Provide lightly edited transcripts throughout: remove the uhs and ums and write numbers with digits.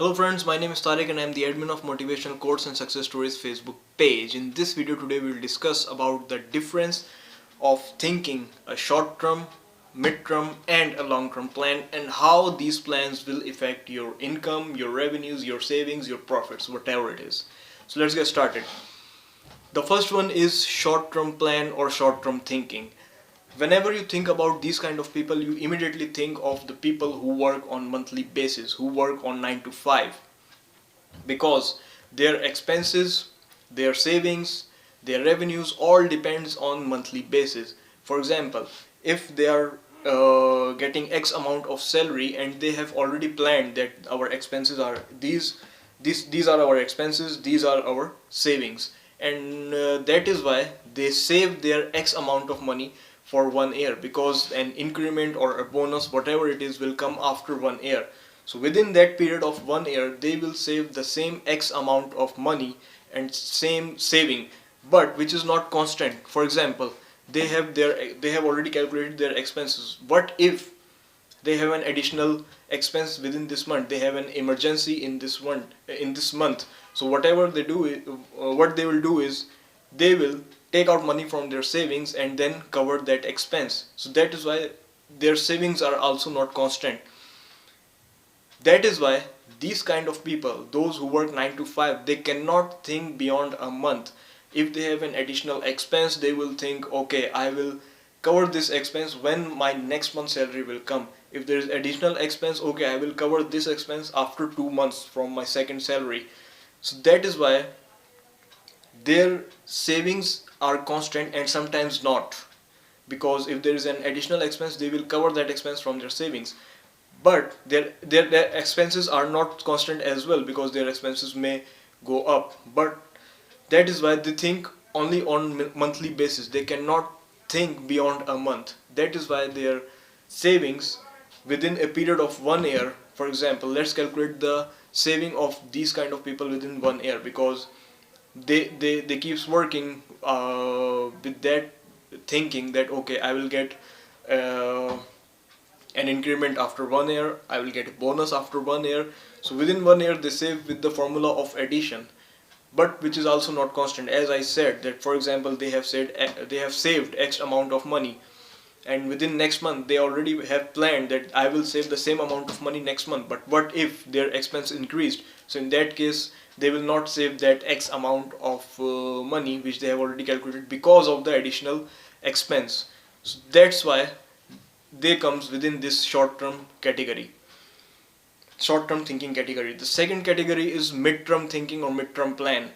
Hello friends, my name is Tariq and I am the admin of Motivational Quotes and Success Stories Facebook page. In this video today we will discuss about the difference of thinking a short-term, mid-term and a long-term plan and how these plans will affect your income, your revenues, your savings, your profits, whatever it is. So let's get started. The first one is short-term plan or short-term thinking. Whenever you think about these kind of people, you immediately think of the people who work on monthly basis, who work on 9 to 5, because their expenses, their savings, their revenues all depends on monthly basis. For example, if they are getting X amount of salary and they have already planned that our expenses are these are our expenses, these are our savings, and that is why they save their X amount of money for 1 year, because an increment or a bonus, whatever it is, will come after 1 year. So within that period of 1 year they will save the same X amount of money and same saving, but which is not constant. For example, they have already calculated their expenses. What if they have an additional expense within this month, they have an emergency in this month? So whatever they do, what they will do is they will take out money from their savings and then cover that expense. So that is why their savings are also not constant. That is why these kind of people, those who work 9 to 5, they cannot think beyond a month. If they have an additional expense, they will think, okay, I will cover this expense when my next month's salary will come. If there is additional expense, okay, I will cover this expense after 2 months from my second salary. So that is why their savings are constant and sometimes not, because if there is an additional expense, they will cover that expense from their savings. But their expenses are not constant as well, because their expenses may go up. But that is why they think only on monthly basis. They cannot think beyond a month. That is why their savings within a period of 1 year, for example, let's calculate the saving of these kind of people within 1 year, because they keeps working with that thinking that, okay, I will get uh, an increment after 1 year, I will get a bonus after 1 year. So within 1 year they save with the formula of addition, but which is also not constant. As I said, that for example, they have saved X amount of money, and within next month they already have planned that I will save the same amount of money next month. But what if their expense increased? So in that case they will not save that X amount of money which they have already calculated, because of the additional expense. So that's why they comes within this short term category, short term thinking category. The second category is mid term thinking or mid term plan.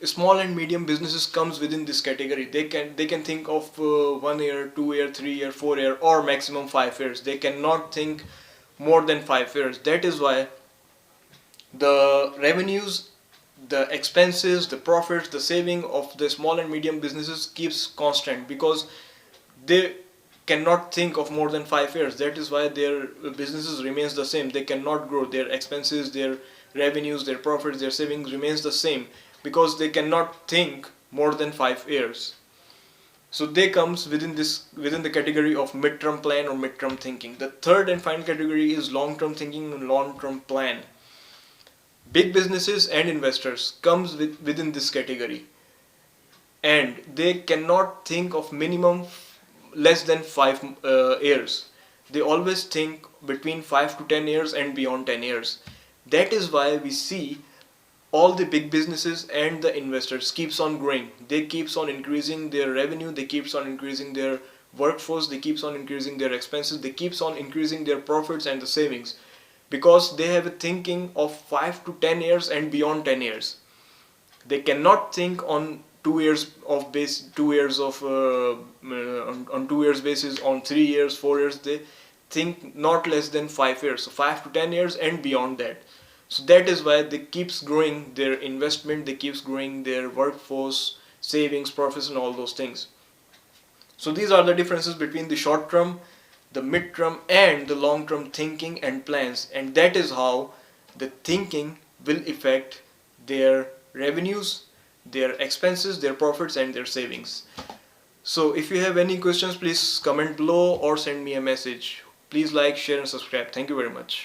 Small and medium businesses comes within this category. They can think of 1 year, 2 year, 3 year, 4 year, or maximum 5 years. They cannot think more than 5 years. That is why the revenues, the expenses, the profits, the saving of the small and medium businesses keeps constant, because they cannot think of more than 5 years. That is why their businesses remains the same. They cannot grow. Their expenses, their revenues, their profits, their savings remains the same, because they cannot think more than 5 years. So they comes within the category of mid-term plan or mid-term thinking. The third and final category is long-term thinking and long-term plan. Big businesses and investors comes within this category, and they cannot think of minimum less than 5 years. They always think between 5 to 10 years and beyond 10 years. That is why we see all the big businesses and the investors keeps on growing. They keeps on increasing their revenue, they keeps on increasing their workforce, they keeps on increasing their expenses, they keeps on increasing their profits and the savings, because they have a thinking of 5 to 10 years and beyond 10 years. They cannot think on 2 years of base 2 years of on 2 years basis, on 3 years, 4 years. They think not less than 5 years, so 5 to 10 years and beyond that. So that is why they keeps growing their investment, they keeps growing their workforce, savings, profits and all those things. So these are the differences between the short term, the mid term and the long term thinking and plans, and that is how the thinking will affect their revenues, their expenses, their profits and their savings. So if you have any questions, please comment below or send me a message. Please like, share and subscribe. Thank you very much.